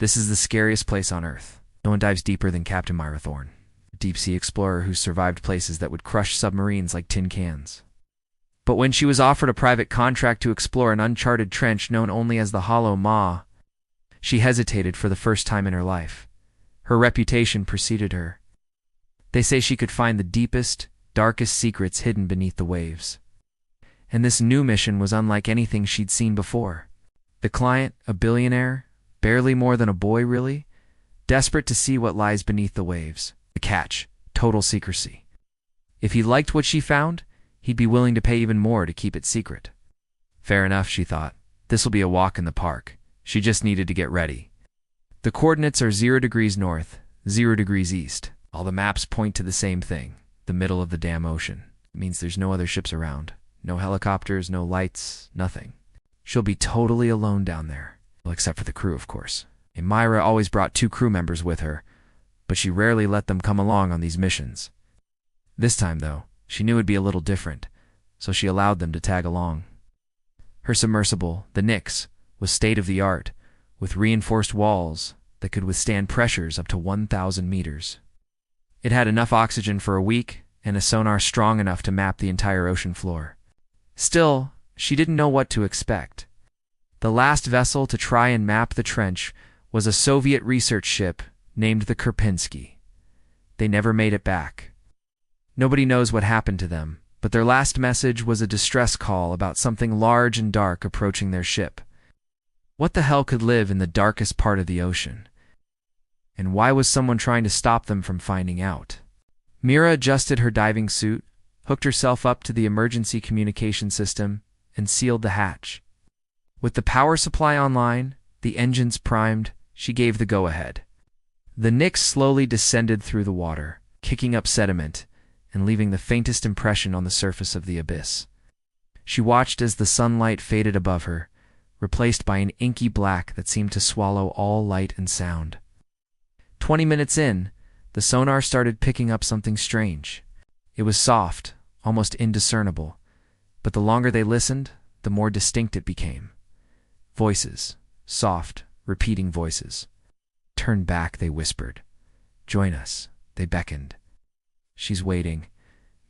This is the scariest place on Earth. No one dives deeper than Captain Myra Thorne, a deep-sea explorer who survived places that would crush submarines like tin cans. But when she was offered a private contract to explore an uncharted trench known only as the Hollow Maw, she hesitated for the first time in her life. Her reputation preceded her. They say she could find the deepest, darkest secrets hidden beneath the waves. And this new mission was unlike anything she'd seen before. The client, a billionaire, barely more than a boy really, desperate to see what lies beneath the waves. The catch, total secrecy. If he liked what she found, he'd be willing to pay even more to keep it secret. Fair enough, she thought. This'll be a walk in the park. She just needed to get ready. The coordinates are 0 degrees north, 0 degrees east. All the maps point to the same thing, the middle of the damn ocean. It means there's no other ships around. No helicopters, no lights, nothing. She'll be totally alone down there. Well, except for the crew, of course. And Myra always brought 2 crew members with her, but she rarely let them come along on these missions. This time, though, she knew it'd be a little different, so she allowed them to tag along. Her submersible, the Nyx, was state-of-the-art, with reinforced walls that could withstand pressures up to 1,000 meters. It had enough oxygen for a week and a sonar strong enough to map the entire ocean floor. Still, she didn't know what to expect. The last vessel to try and map the trench was a Soviet research ship named the Kierpinski. They never made it back. Nobody knows what happened to them, but their last message was a distress call about something large and dark approaching their ship. What the hell could live in the darkest part of the ocean? And why was someone trying to stop them from finding out? Myra adjusted her diving suit, hooked herself up to the emergency communication system, and sealed the hatch. With the power supply online, the engines primed, she gave the go-ahead. The Nyx slowly descended through the water, kicking up sediment and leaving the faintest impression on the surface of the abyss. She watched as the sunlight faded above her, replaced by an inky black that seemed to swallow all light and sound. 20 minutes in, the sonar started picking up something strange. It was soft, almost indiscernible, but the longer they listened, the more distinct it became. Voices, soft, repeating voices. "Turn back," they whispered. "Join us," they beckoned. "She's waiting."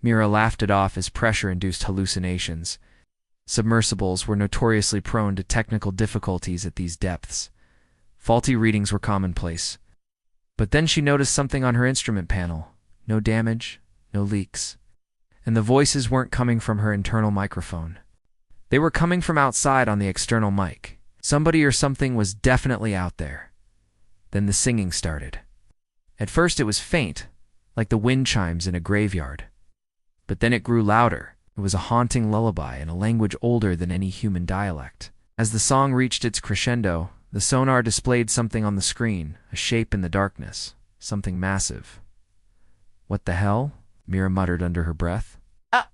Myra laughed it off as pressure-induced hallucinations. Submersibles were notoriously prone to technical difficulties at these depths. Faulty readings were commonplace. But then she noticed something on her instrument panel. No damage, no leaks. And the voices weren't coming from her internal microphone. They were coming from outside on the external mic. Somebody or something was definitely out there. Then the singing started. At first it was faint, like the wind chimes in a graveyard. But then it grew louder. It was a haunting lullaby in a language older than any human dialect. As the song reached its crescendo, the sonar displayed something on the screen, a shape in the darkness, something massive. "What the hell?" Myra muttered under her breath. "Ah!"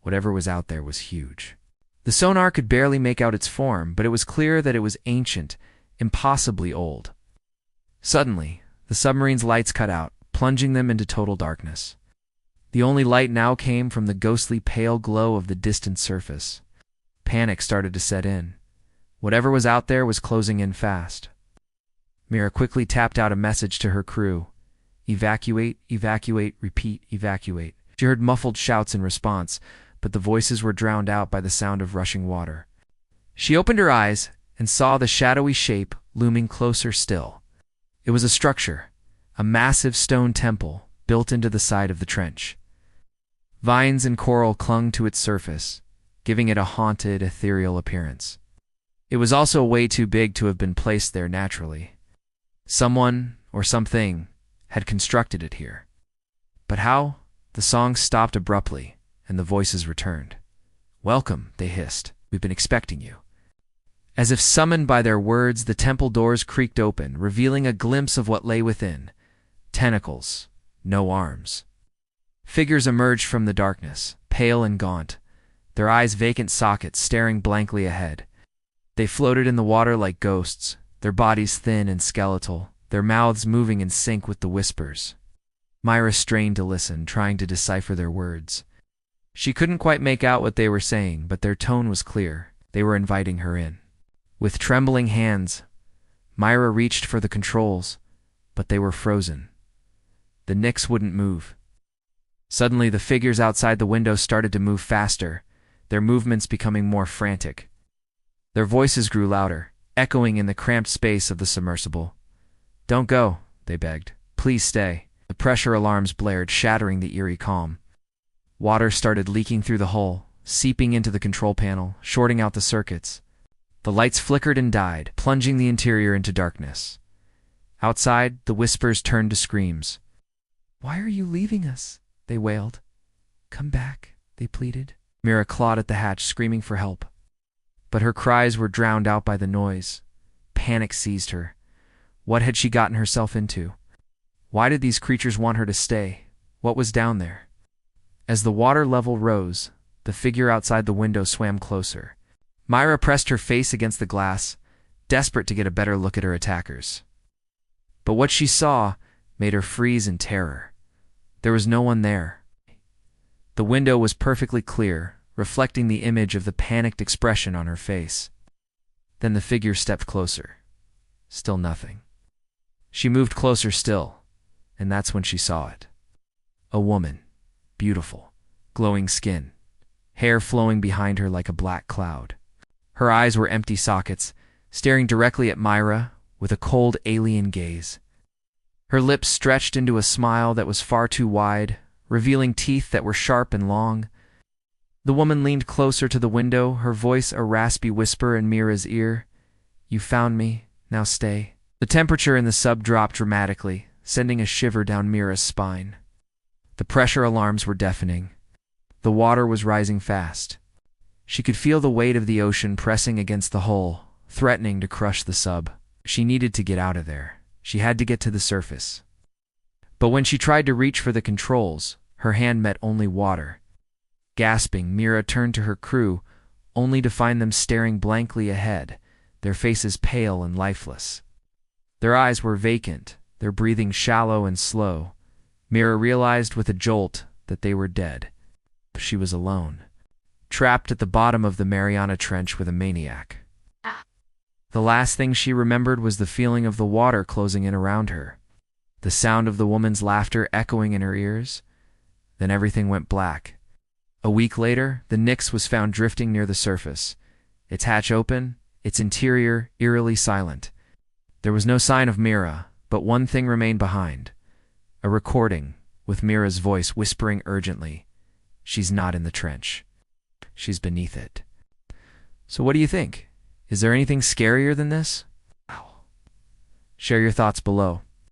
Whatever was out there was huge. The sonar could barely make out its form, but it was clear that it was ancient, impossibly old. Suddenly, the submarine's lights cut out, plunging them into total darkness. The only light now came from the ghostly pale glow of the distant surface. Panic started to set in. Whatever was out there was closing in fast. Myra quickly tapped out a message to her crew. "Evacuate, evacuate, repeat, evacuate." She heard muffled shouts in response, but the voices were drowned out by the sound of rushing water. She opened her eyes and saw the shadowy shape looming closer still. It was a structure, a massive stone temple built into the side of the trench. Vines and coral clung to its surface, giving it a haunted, ethereal appearance. It was also way too big to have been placed there naturally. Someone, or something, had constructed it here. But how? The song stopped abruptly, and the voices returned. "Welcome," they hissed. "We've been expecting you." As if summoned by their words, the temple doors creaked open, revealing a glimpse of what lay within. Tentacles, no arms. Figures emerged from the darkness, pale and gaunt, their eyes vacant sockets staring blankly ahead. They floated in the water like ghosts, their bodies thin and skeletal, their mouths moving in sync with the whispers. Myra strained to listen, trying to decipher their words. She couldn't quite make out what they were saying, but their tone was clear. They were inviting her in. With trembling hands, Myra reached for the controls, but they were frozen. The Nix wouldn't move. Suddenly, the figures outside the window started to move faster, their movements becoming more frantic. Their voices grew louder, echoing in the cramped space of the submersible. "Don't go," they begged. "Please stay." The pressure alarms blared, shattering the eerie calm. Water started leaking through the hull, seeping into the control panel, shorting out the circuits. The lights flickered and died, plunging the interior into darkness. Outside, the whispers turned to screams. "Why are you leaving us?" they wailed. "Come back," they pleaded. Mira clawed at the hatch, screaming for help. But her cries were drowned out by the noise. Panic seized her. What had she gotten herself into? Why did these creatures want her to stay? What was down there? As the water level rose, the figure outside the window swam closer. Myra pressed her face against the glass, desperate to get a better look at her attackers. But what she saw made her freeze in terror. There was no one there. The window was perfectly clear, reflecting the image of the panicked expression on her face. Then the figure stepped closer. Still nothing. She moved closer still, and that's when she saw it. A woman, beautiful, glowing skin, hair flowing behind her like a black cloud. Her eyes were empty sockets, staring directly at Myra with a cold alien gaze. Her lips stretched into a smile that was far too wide, revealing teeth that were sharp and long. The woman leaned closer to the window, her voice a raspy whisper in Myra's ear. "You found me, now stay." The temperature in the sub dropped dramatically, sending a shiver down Myra's spine. The pressure alarms were deafening. The water was rising fast. She could feel the weight of the ocean pressing against the hull, threatening to crush the sub. She needed to get out of there. She had to get to the surface. But when she tried to reach for the controls, her hand met only water. Gasping, Myra turned to her crew, only to find them staring blankly ahead, their faces pale and lifeless. Their eyes were vacant, their breathing shallow and slow. Myra realized with a jolt that they were dead. She was alone, trapped at the bottom of the Mariana Trench with a maniac. The last thing she remembered was the feeling of the water closing in around her, the sound of the woman's laughter echoing in her ears. Then everything went black. A week later, the Nix was found drifting near the surface, its hatch open, its interior eerily silent. There was no sign of Myra, but one thing remained behind. A recording, with Myra's voice whispering urgently, "She's not in the trench. She's beneath it." So what do you think? Is there anything scarier than this? Share your thoughts below.